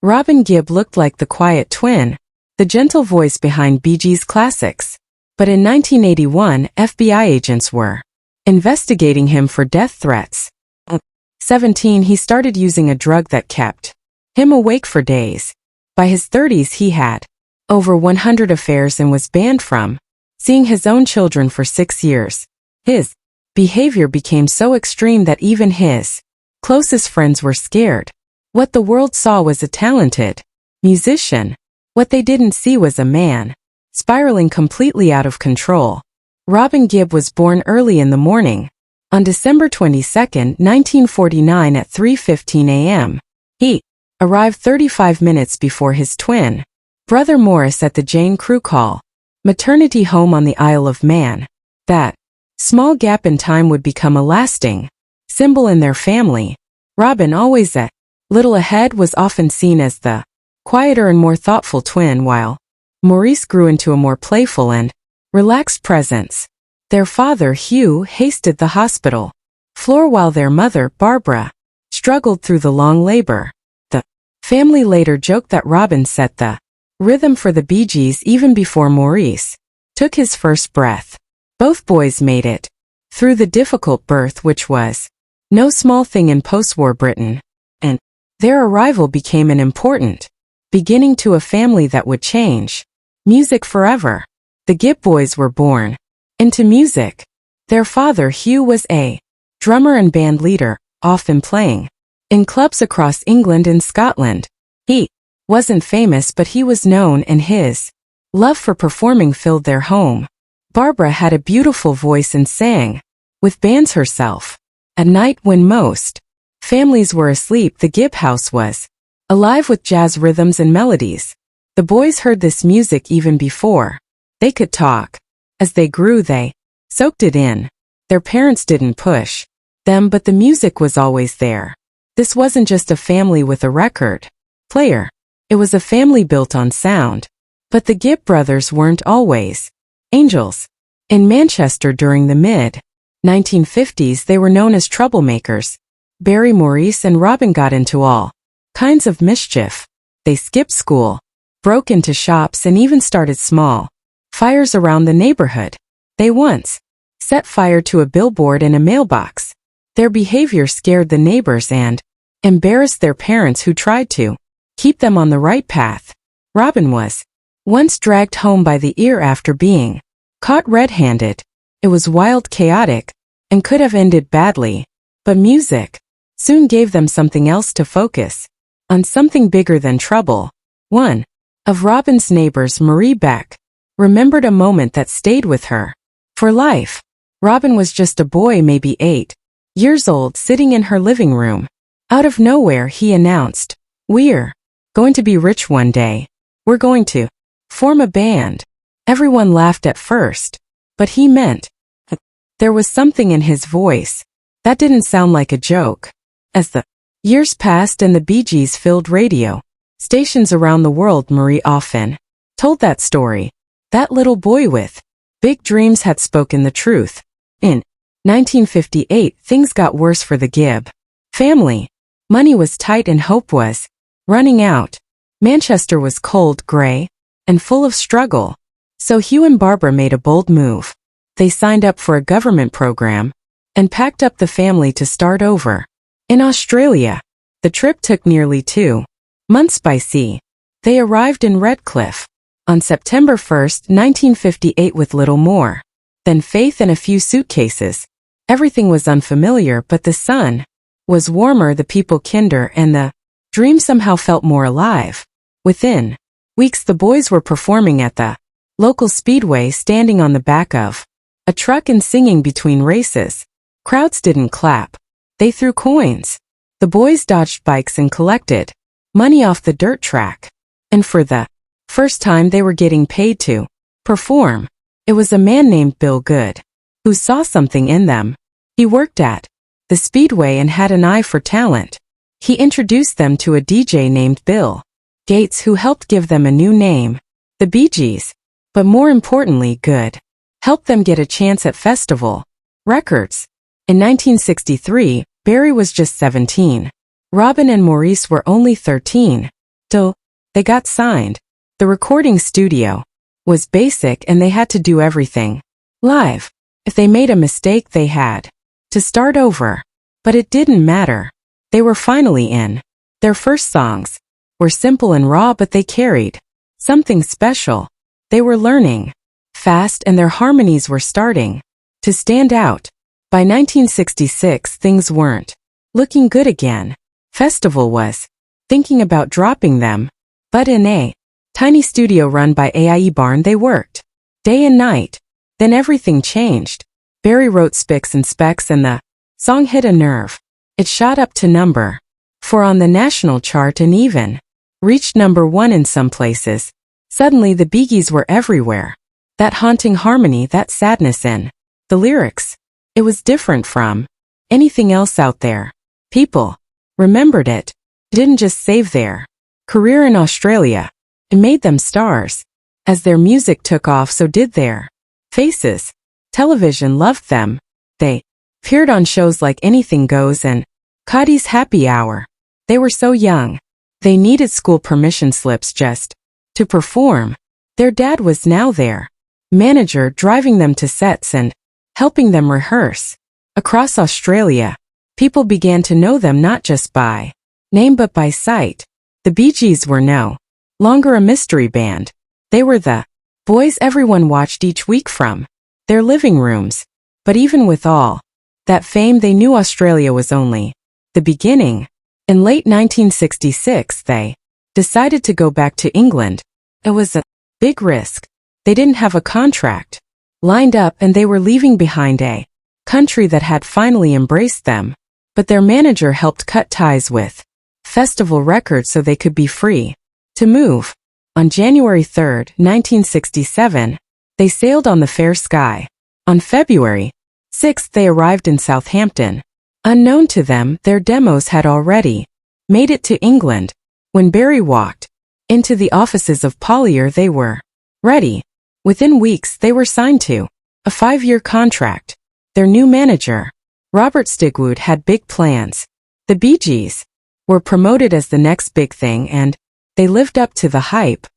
Robin Gibb looked like the quiet twin, the gentle voice behind Bee Gees classics. But in 1981, FBI agents were investigating him for death threats. At 17, he started using a drug that kept him awake for days. By his 30s, he had over 100 affairs and was banned from seeing his own children for 6 years. His behavior became so extreme that even his closest friends were scared. What the world saw was a talented musician. What they didn't see was a man spiraling completely out of control. Robin Gibb was born early in the morning, on December 22, 1949 at 3:15 a.m. He arrived 35 minutes before his twin brother Morris at the Jane Crew Call maternity home on the Isle of Man. That small gap in time would become a lasting symbol in their family. Robin, always a little ahead, was often seen as the quieter and more thoughtful twin, while Maurice grew into a more playful and relaxed presence. Their father, Hugh, hasted the hospital floor while their mother, Barbara, struggled through the long labor. The family later joked that Robin set the rhythm for the Bee Gees even before Maurice took his first breath. Both boys made it through the difficult birth, which was no small thing in post-war Britain, and their arrival became an important beginning to a family that would change music forever. The Gibb boys were born into music. Their father, Hugh, was a drummer and band leader, often playing in clubs across England and Scotland. He wasn't famous, but he was known, and his love for performing filled their home. Barbara had a beautiful voice and sang with bands herself. At night, when most families were asleep, the Gibb house was alive with jazz rhythms and melodies. The boys heard this music even before they could talk. As they grew, they soaked it in. Their parents didn't push them, but the music was always there. This wasn't just a family with a record player. It was a family built on sound. But the Gibb brothers weren't always angels. In Manchester during the mid-1950s, they were known as troublemakers. Barry, Maurice, and Robin got into all kinds of mischief. They skipped school, broke into shops, and even started small fires around the neighborhood. They once set fire to a billboard and a mailbox. Their behavior scared the neighbors and embarrassed their parents, who tried to keep them on the right path. Robin was once dragged home by the ear after being caught red-handed. It was wild, chaotic, and could have ended badly. But music soon gave them something else to focus on, something bigger than trouble. One of Robin's neighbors, Marie Beck, remembered a moment that stayed with her for life. Robin was just a boy, maybe 8 years old, sitting in her living room. Out of nowhere, he announced, "We're going to be rich one day. We're going to form a band." Everyone laughed at first, but he meant it. There was something in his voice that didn't sound like a joke. As the years passed and the Bee Gees filled radio stations around the world, Marie often told that story. That little boy with big dreams had spoken the truth. In 1958, things got worse for the Gibb family. Money was tight and hope was running out. Manchester was cold, gray, and full of struggle. So Hugh and Barbara made a bold move. They signed up for a government program and packed up the family to start over in Australia. The trip took nearly 2 months by sea. They arrived in Redcliffe on September 1, 1958, with little more than faith and a few suitcases. Everything was unfamiliar, but the sun was warmer, the people kinder, and the dream somehow felt more alive. Within weeks, the boys were performing at the local speedway, standing on the back of a truck and singing between races. Crowds didn't clap. They threw coins. The boys dodged bikes and collected money off the dirt track. And for the first time, they were getting paid to perform. It was a man named Bill Good who saw something in them. He worked at the speedway and had an eye for talent. He introduced them to a DJ named Bill Gates, who helped give them a new name, the Bee Gees. But more importantly, Good helped them get a chance at Festival Records. In 1963, Barry was just 17. Robin and Maurice were only 13. Till they got signed. The recording studio was basic and they had to do everything live. If they made a mistake, they had to start over. But it didn't matter. They were finally in. Their first songs were simple and raw, but they carried something special. They were learning fast and their harmonies were starting to stand out. By 1966, things weren't looking good again. Festival was thinking about dropping them, but in a tiny studio run by AIE Barn they worked day and night. Then everything changed. Barry wrote Spicks and Specks and the song hit a nerve. It shot up to number 4 on the national chart and even reached number 1 in some places. Suddenly the Bee Gees were everywhere. That haunting harmony, that sadness in the lyrics. It was different from anything else out there. People remembered it. It didn't just save their career in Australia. It made them stars. As their music took off, so did their faces. Television loved them. They appeared on shows like Anything Goes and Cotty's Happy Hour. They were so young. They needed school permission slips just to perform. Their dad was now their manager, driving them to sets and helping them rehearse. Across Australia, people began to know them not just by name but by sight. The Bee Gees were no longer a mystery band. They were the boys everyone watched each week from their living rooms. But even with all that fame, they knew Australia was only the beginning. In late 1966, they decided to go back to England. It was a big risk. They didn't have a contract lined up and they were leaving behind a country that had finally embraced them. But their manager helped cut ties with Festival Records so they could be free to move. On January 3, 1967, they sailed on the fair sky. On February 6, they arrived in Southampton. Unknown to them, their demos had already made it to England. When Barry walked into the offices of Pollier, they were ready. Within weeks, they were signed to a 5-year contract. Their new manager, Robert Stigwood, had big plans. The Bee Gees were promoted as the next big thing and they lived up to the hype.